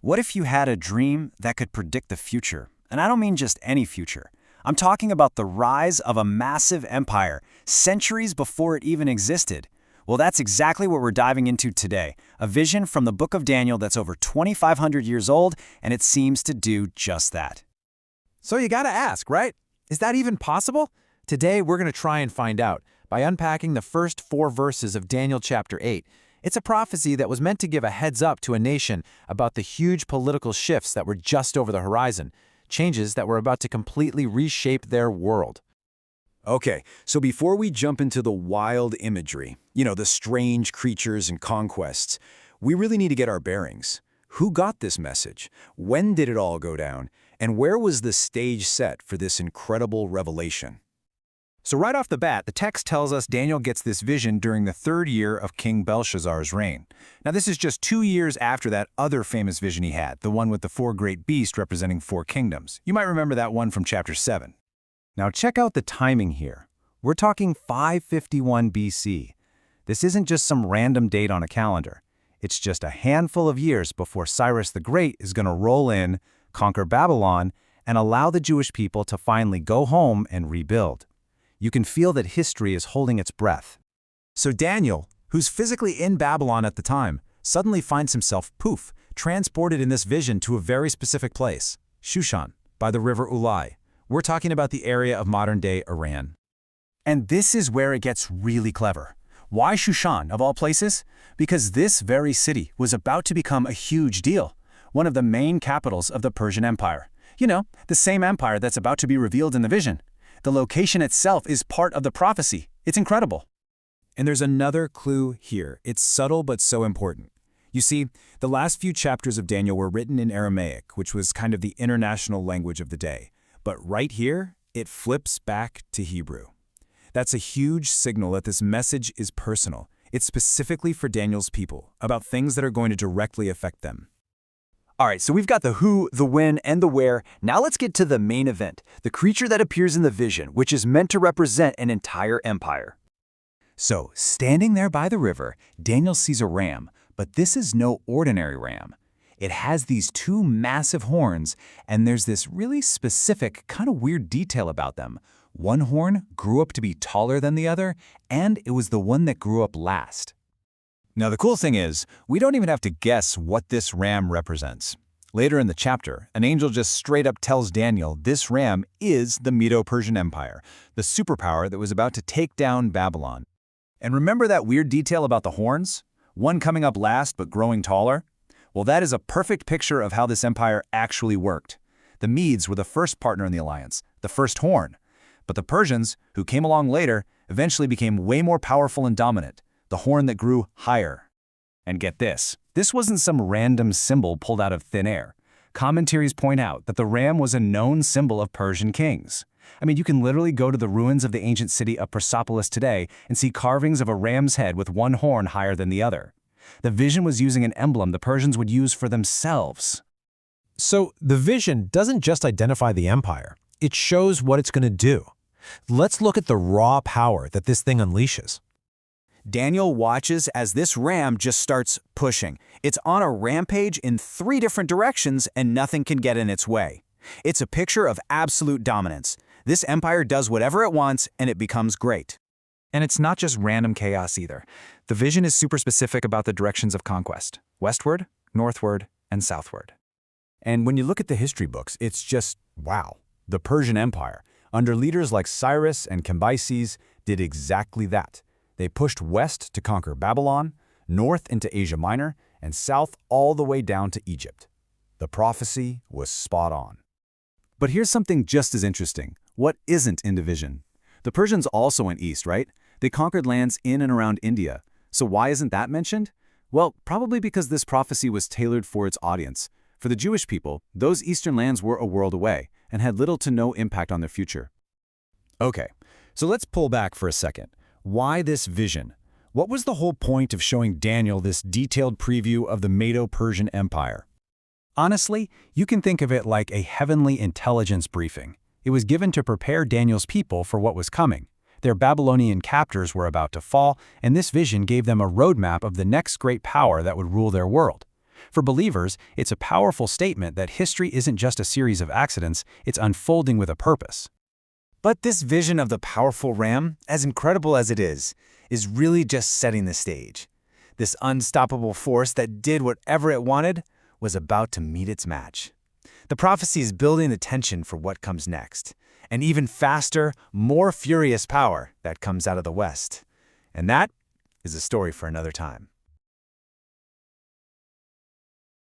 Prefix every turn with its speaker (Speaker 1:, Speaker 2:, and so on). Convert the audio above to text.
Speaker 1: What if you had a dream that could predict the future? And I don't mean just any future. I'm talking about the rise of a massive empire, centuries before it even existed. Well, that's exactly what we're diving into today, a vision from the Book of Daniel that's over 2,500 years old, and it seems to do just that.
Speaker 2: So you gotta ask, right? Is that even possible? Today we're gonna try and find out by unpacking the first 4 verses of Daniel chapter 8. It's a prophecy that was meant to give a heads up to a nation about the huge political shifts that were just over the horizon, changes that were about to completely reshape their world.
Speaker 3: Okay, so before we jump into the wild imagery, the strange creatures and conquests, we really need to get our bearings. Who got this message? When did it all go down? And where was the stage set for this incredible revelation?
Speaker 4: So right off the bat, the text tells us Daniel gets this vision during the 3rd year of King Belshazzar's reign. Now this is just 2 years after that other famous vision he had, the one with the 4 great beasts representing 4 kingdoms. You might remember that one from chapter 7.
Speaker 1: Now check out the timing here. We're talking 551 BC. This isn't just some random date on a calendar. It's just a handful of years before Cyrus the Great is going to roll in, conquer Babylon, and allow the Jewish people to finally go home and rebuild. You can feel that history is holding its breath.
Speaker 2: So Daniel, who's physically in Babylon at the time, suddenly finds himself, poof, transported in this vision to a very specific place, Shushan, by the river Ulai. We're talking about the area of modern-day Iran.
Speaker 1: And this is where it gets really clever. Why Shushan, of all places? Because this very city was about to become a huge deal, one of the main capitals of the Persian Empire. The same empire that's about to be revealed in the vision. The location itself is part of the prophecy. It's incredible.
Speaker 3: And there's another clue here. It's subtle but so important. You see, the last few chapters of Daniel were written in Aramaic, which was kind of the international language of the day. But right here, it flips back to Hebrew. That's a huge signal that this message is personal. It's specifically for Daniel's people, about things that are going to directly affect them.
Speaker 1: All right, so we've got the who, the when, and the where. Now let's get to the main event, the creature that appears in the vision, which is meant to represent an entire empire. So, standing there by the river, Daniel sees a ram, but this is no ordinary ram. It has these 2 massive horns, and there's this really specific, kind of weird detail about them. One horn grew up to be taller than the other, and it was the one that grew up last.
Speaker 4: Now the cool thing is, we don't even have to guess what this ram represents. Later in the chapter, an angel just straight up tells Daniel this ram is the Medo-Persian Empire, the superpower that was about to take down Babylon. And remember that weird detail about the horns? One coming up last but growing taller? Well, that is a perfect picture of how this empire actually worked. The Medes were the first partner in the alliance, the first horn. But the Persians, who came along later, eventually became way more powerful and dominant, the horn that grew higher.
Speaker 1: And get this wasn't some random symbol pulled out of thin air. Commentaries point out that the ram was a known symbol of Persian kings. I mean, you can literally go to the ruins of the ancient city of Persepolis today and see carvings of a ram's head with one horn higher than the other. The vision was using an emblem the Persians would use for themselves.
Speaker 5: So the vision doesn't just identify the empire, it shows what it's going to do. Let's look at the raw power that this thing unleashes.
Speaker 1: Daniel watches as this ram just starts pushing. It's on a rampage in 3 different directions and nothing can get in its way. It's a picture of absolute dominance. This empire does whatever it wants and it becomes great.
Speaker 2: And it's not just random chaos either. The vision is super specific about the directions of conquest: westward, northward, and southward.
Speaker 3: And when you look at the history books, it's just, wow. The Persian Empire, under leaders like Cyrus and Cambyses, did exactly that. They pushed west to conquer Babylon, north into Asia Minor, and south all the way down to Egypt. The prophecy was spot on.
Speaker 1: But here's something just as interesting. What isn't in the vision? The Persians also went east, right? They conquered lands in and around India. So why isn't that mentioned? Well, probably because this prophecy was tailored for its audience. For the Jewish people, those eastern lands were a world away and had little to no impact on their future.
Speaker 3: Okay, so let's pull back for a second. Why this vision? What was the whole point of showing Daniel this detailed preview of the Medo-Persian Empire?
Speaker 1: Honestly, you can think of it like a heavenly intelligence briefing. It was given to prepare Daniel's people for what was coming. Their Babylonian captors were about to fall, and this vision gave them a roadmap of the next great power that would rule their world.
Speaker 6: For believers, it's a powerful statement that history isn't just a series of accidents, it's unfolding with a purpose.
Speaker 4: But this vision of the powerful ram, as incredible as it is really just setting the stage. This unstoppable force that did whatever it wanted was about to meet its match. The prophecy is building the tension for what comes next, an even faster, more furious power that comes out of the West. And that is a story for another time.